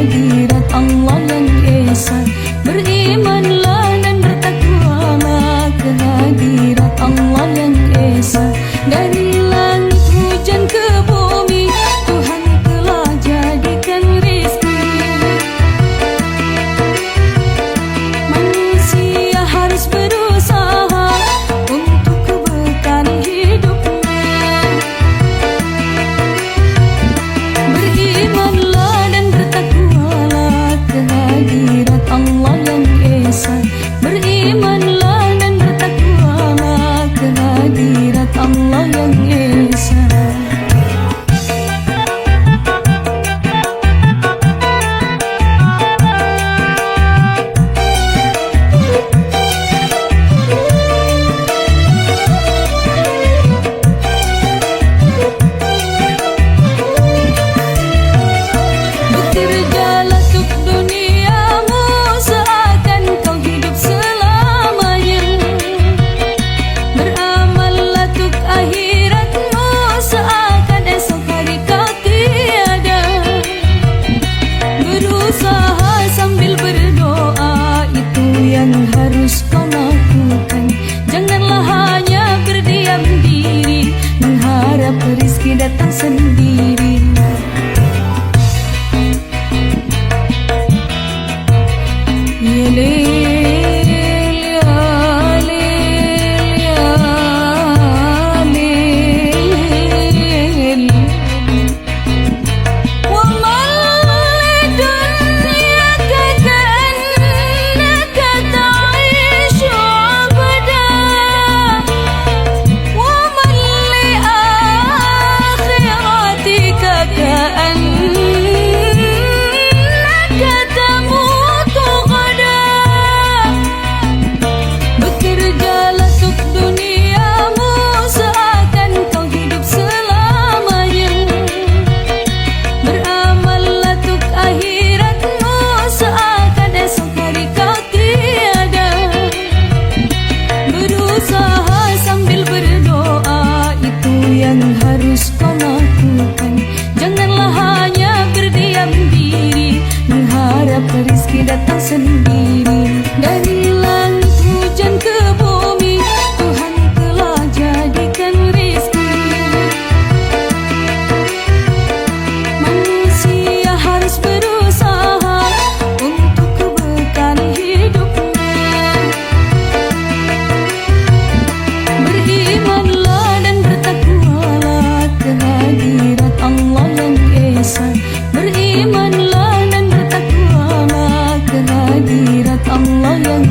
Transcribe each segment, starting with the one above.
kehadirat Allah yang esa. Berimanlah dan bertakwalah kehadirat Allah yang esa. Dari langit hujan ke bumi, Tuhan telah jadikan rezeki. Manusia harus berusaha untuk kebaikan hidupnya. Berimanlah dan bertakwalah kehadirat Allah yang esa. Berimanlah dan bertakwalah kehadirat Allah yang esa. Bekerjalah untuk duniamu seakan kau hidup selamanya. Beramallah untuk akhiratmu seakan esok hari kau tiada. Berusaha sambil berdoa, itu yang harus kau lakukan. Janganlah hanya berdiam diri, mengharap rezeki datang sendiri. Ya Lail, ya Lail, ya Lail. Wa mal dunyaka ka'annaka ta'ishu abada. Wa mal li akhiratika ka'annaka tamutu ghadan. Bekerjalah untuk duniamu seakan kau hidup selamanya. Beramallah untuk akhiratmu seakan esok hari kau tiada. Berusaha sambil berdoa, itu yang harus kau lakukan. Janganlah hanya berdiam diri, mengharap rezeki datang sendiri. Dari langit hujan ke bumi, Tuhan telah jadikan rezeki. Manusia harus berusaha untuk kebaikan hidupnya. Berimanlah dan bertakwalah kehadirat Allah yang esa. Berimanlah dan bertakwalah kehadirat Allah yang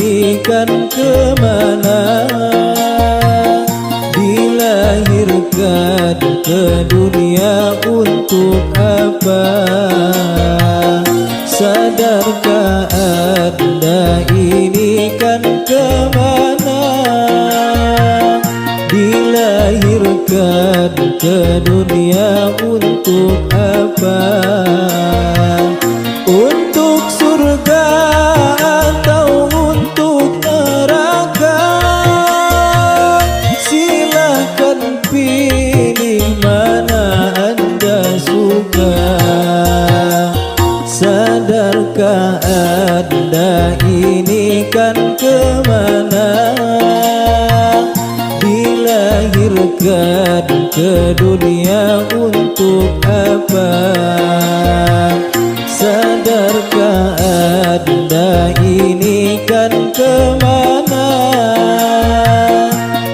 ini kan kemana? Dilahirkan ke dunia untuk apa? Sadarkah Anda ini kan kemana? Dilahirkan ke dunia untuk apa? Untuk surga atau untuk neraka? Silahkan pilih mana Anda suka. Sadarkah Anda ini kan kemana? Dilahirkan ke dunia untuk apa? Sadarkah Anda ini kan kemana?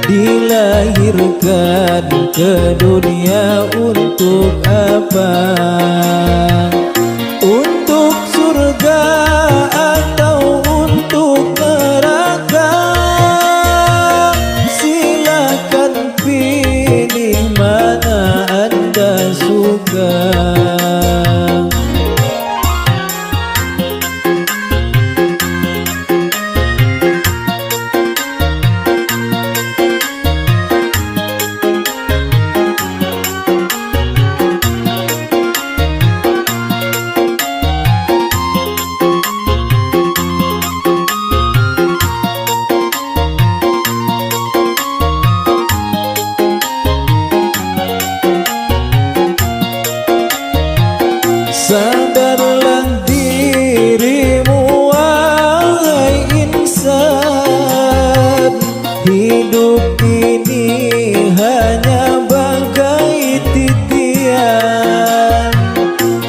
Dilahirkan ke dunia untuk apa? Untuk surga atau untuk neraka? Silakan pilih mana Anda suka. Sadarlah dirimu wahai insan, hidup ini hanya bagai titian.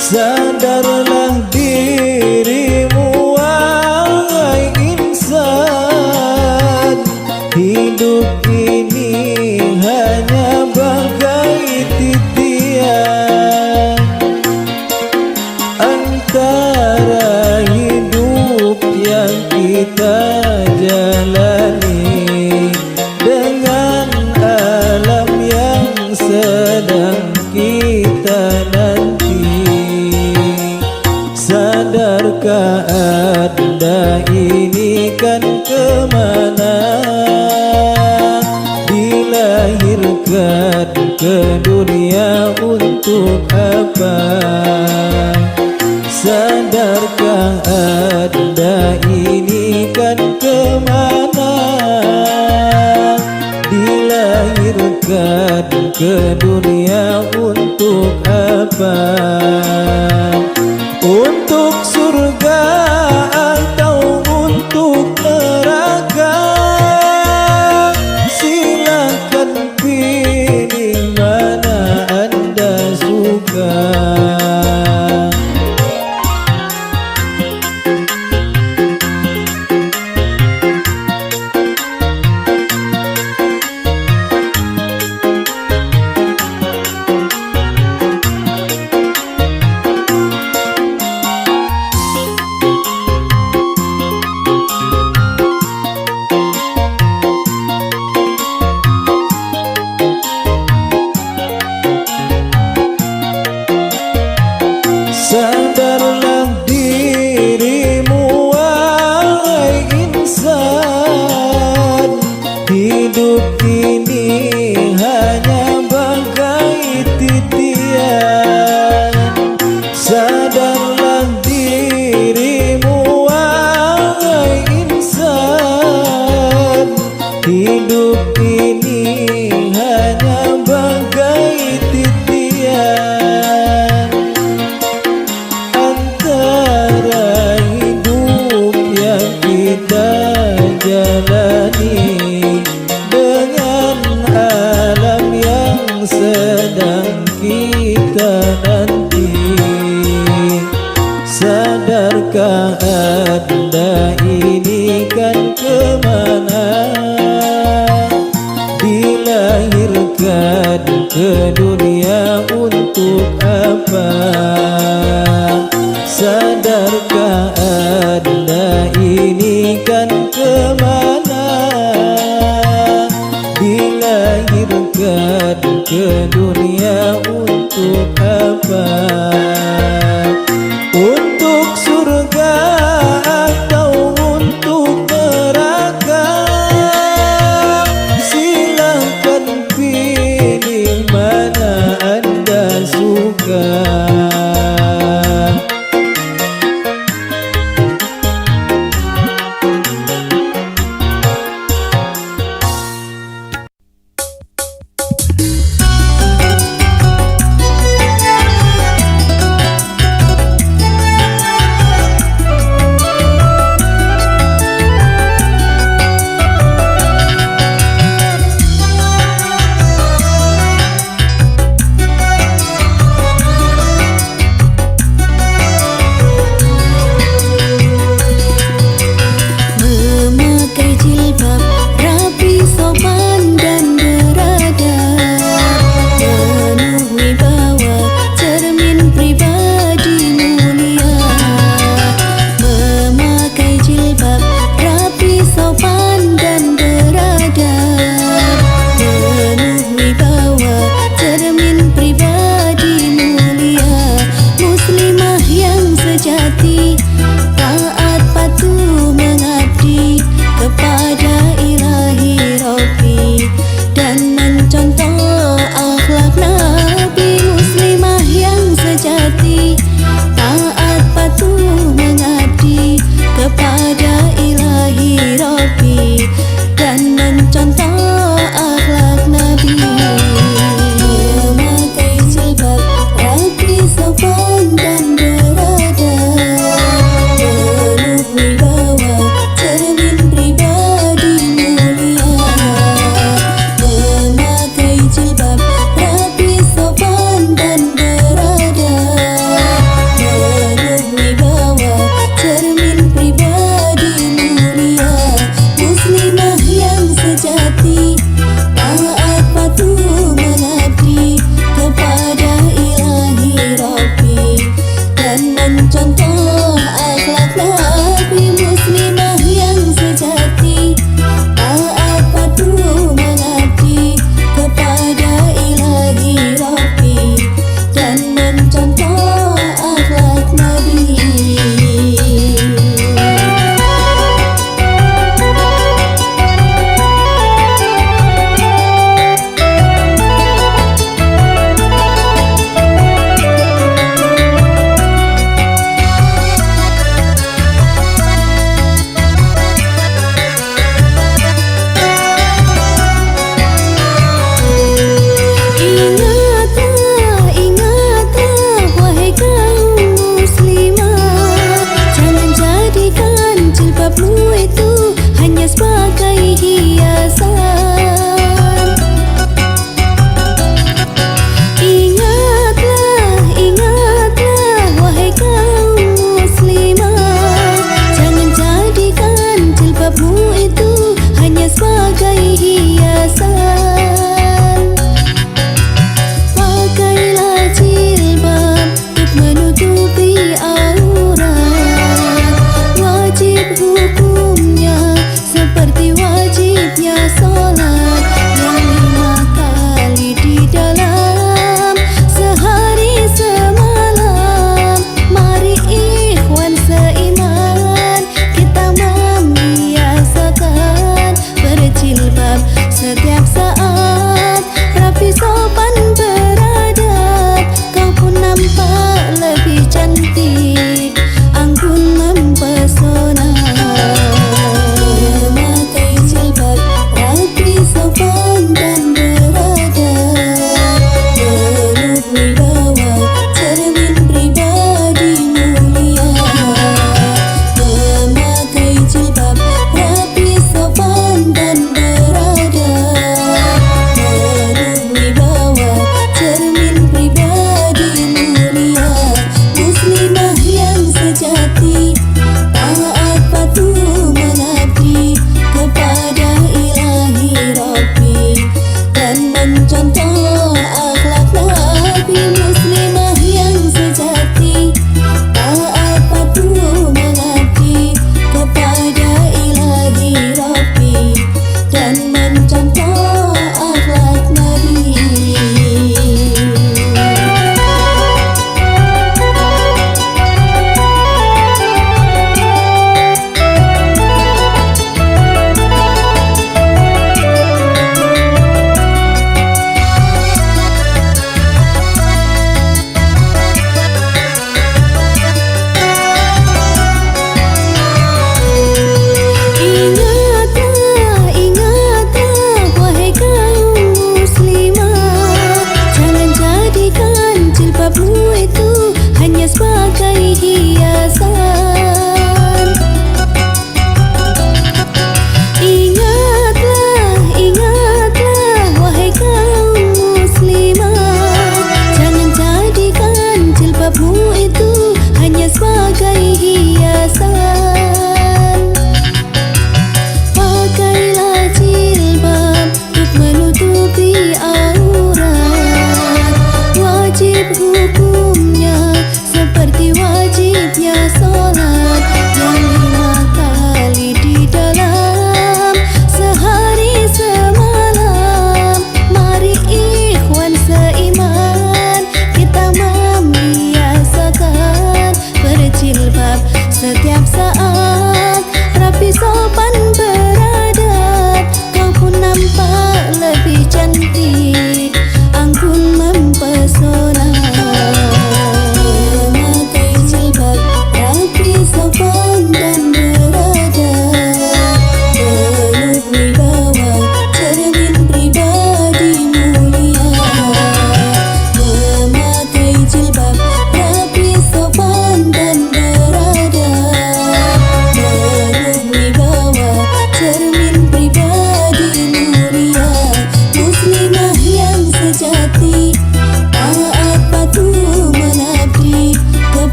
Sadarlah dirimu wahai insan, hidup ini hanya bagai titian. Antara hidup yang kita jalani dengan alam yang sedang kita nanti. Sadarkah Anda ini kan kemana? Dilahirkan ke dunia untuk apa? Sadarkah Anda ini kan kemana? Dilahirkan ke dunia untuk apa? Untuk surga atau untuk neraka? Silakan pilih mana Anda suka. Sadarlah dirimu wahai insan, hidup ini hanya bagai titian. Sadarlah dirimu wahai insan, hidup ini hanya bagai titian. Antara hidup yang kita jalani dengan alam yang sedang kita nanti. Sadarkah Anda ini kan kemana? Dilahirkan ke dunia untuk apa? Sadarkah Anda ini kan kemana? Dilahirkan ke dunia untuk apa? Untuk surga atau untuk neraka? Silahkan pilih mana Anda suka.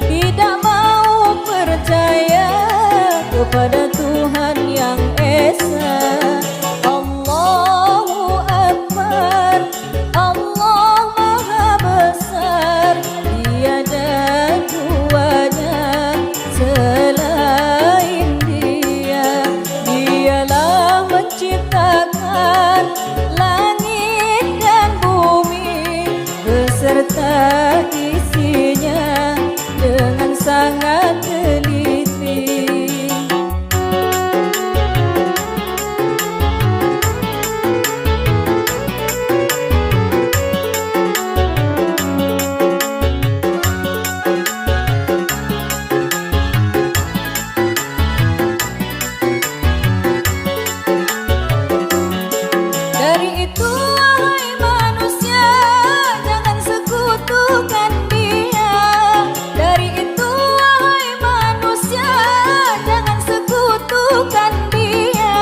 tidak mau percaya kepada Tuhan yang Esa. Allahu Akbar, Allah Maha Besar, tiada duanya selain Dia. Dialah menciptakan langit dan bumi beserta isinya dengan sangat teliti. Dari itu wahai manusia, jangan sekutukan Dia. Dari itu wahai manusia, jangan sekutukan Dia.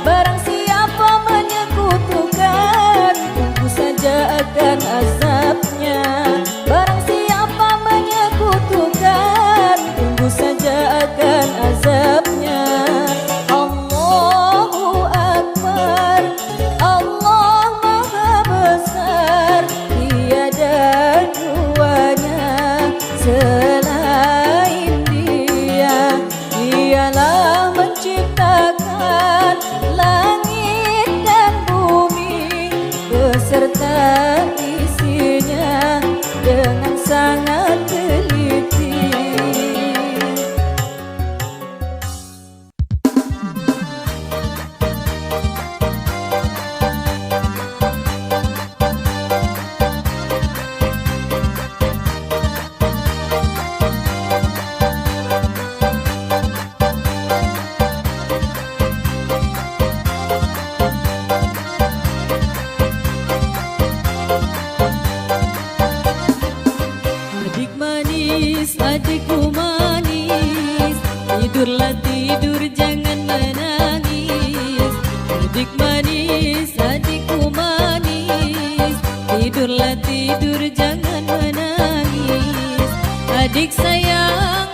Barang siapa menyekutukan, tunggu saja akan azabnya. Barang siapa menyekutukan, tunggu saja akan azabnya. Allahu Akbar, Allah Maha Besar, tiada duanya selain Dia. Dialah menciptakan langit dan bumi beserta isinya dengan sangat teliti. Adik manis, adikku manis, tidurlah tidur jangan menangis. Adik manis, adikku manis, tidurlah tidur jangan menangis. Adik sayang